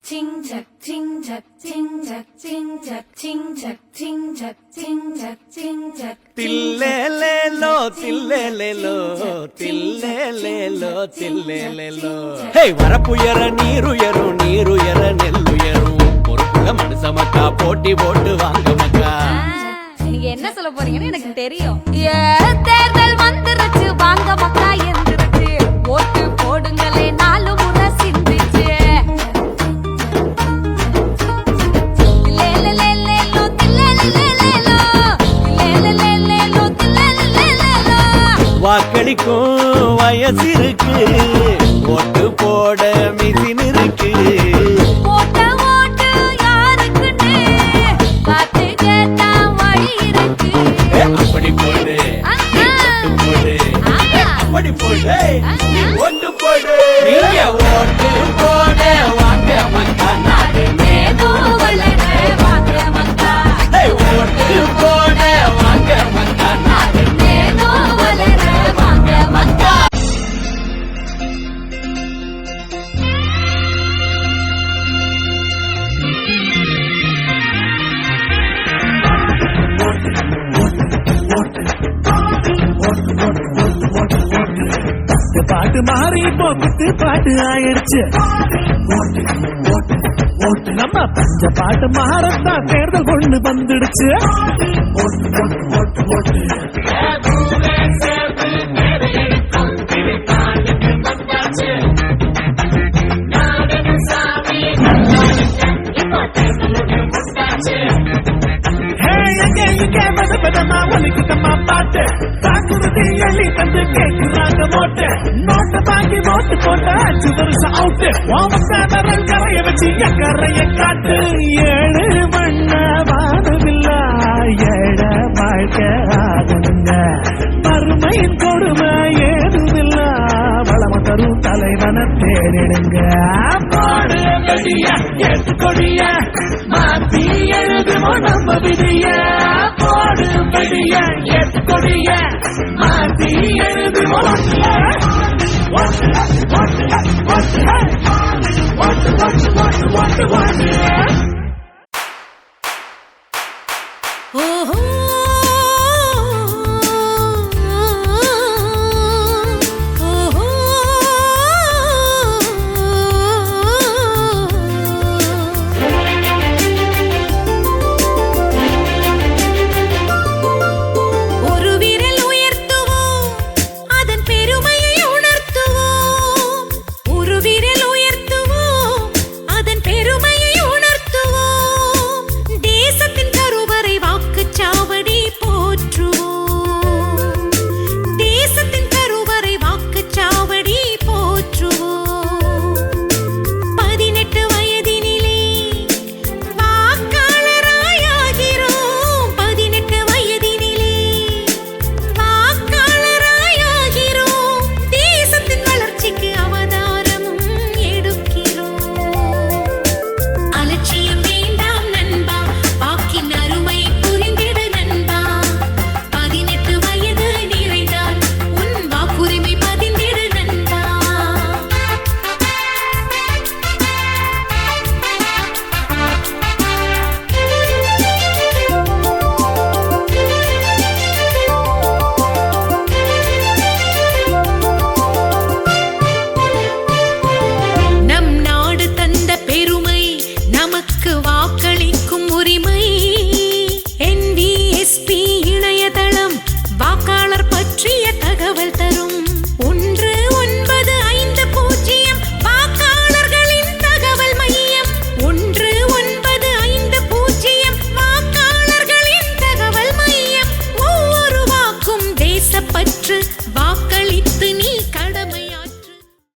Ching-chak, ching-chak, ching-chak, ching-chak, ching-chak, ching-chak, ching-chak, ching-chak. Tillelelo, tillelelo, tillelelo, tillelelo. Hey, வரப்புயர நீருயரும் நீருயர நெல்லுயரும் பொறுப்புல மனுஷமக்கா போட்டி போட்டு வாங்க மக்கா. நீங்க என்ன சொல்ல போறீங்கன்னு எனக்கு தெரியும். தேர்தல் வந்துருச்சு வாங்க மக்கா எந்திருச்சு ஓட்டு போடுங்களே 4 முறை சிந்திச்சு. வாக்களிக்கும் வயசு இருக்கு ஓட்டு போட மிஷின் இருக்கு. போட்ட ஓட்டு யாருக்குன்னு பார்த்து கேட்டா வழி இருக்கு. அப்படி போடு போடு அப்படி போடு ஓட்டு போடு. நீங்க ஓட்டு போட வாங்க மக்கா நாடு ஏதோ வளர வாங்க மக்கா. ஓட்டு போட வாங்க மக்கா நாடு ஏதோ வளர வாங்க மக்கா. பாட்டு மாறி இப்போ குத்து பாட்டு ஆயிடுச்சு. நம்ம பஞ்ச பாட்டு மாறத்தான் தேர்தல் கொண்டு வந்துடுச்சு. ஒலிக்குதம்மா பாட்டு காக்குறுதி எள்ளி தந்து கேட்கிறாங்க ஓட்டு. நோட்டு வாங்கி ஓட்டு போட்ட 5 வருஷம் அவுட்டு. ஓமக்காரன் கரைய வச்சு கரைய காட்டு. 7 வண்ண வானவில்லா ஏழ வாழ்க்கை ஆகணுங்க. வறுமையின் கொடுமை ஏதுமில்ல வளம தரும் தலைவன தேடிடுங்க. பாடு வெளிய ஏற்றுக்கொடிய மாத்தி எழுதுவோம் நம்ம விதிய. பாடு வெளிய ஏற்றுக்கொடிய மாத்தி எழுதுவோம். வாட்டு வாட்டு வாட்டு வாட்டு வாட்டு வாட்டு வாட்டு வாட்டு வாட்டு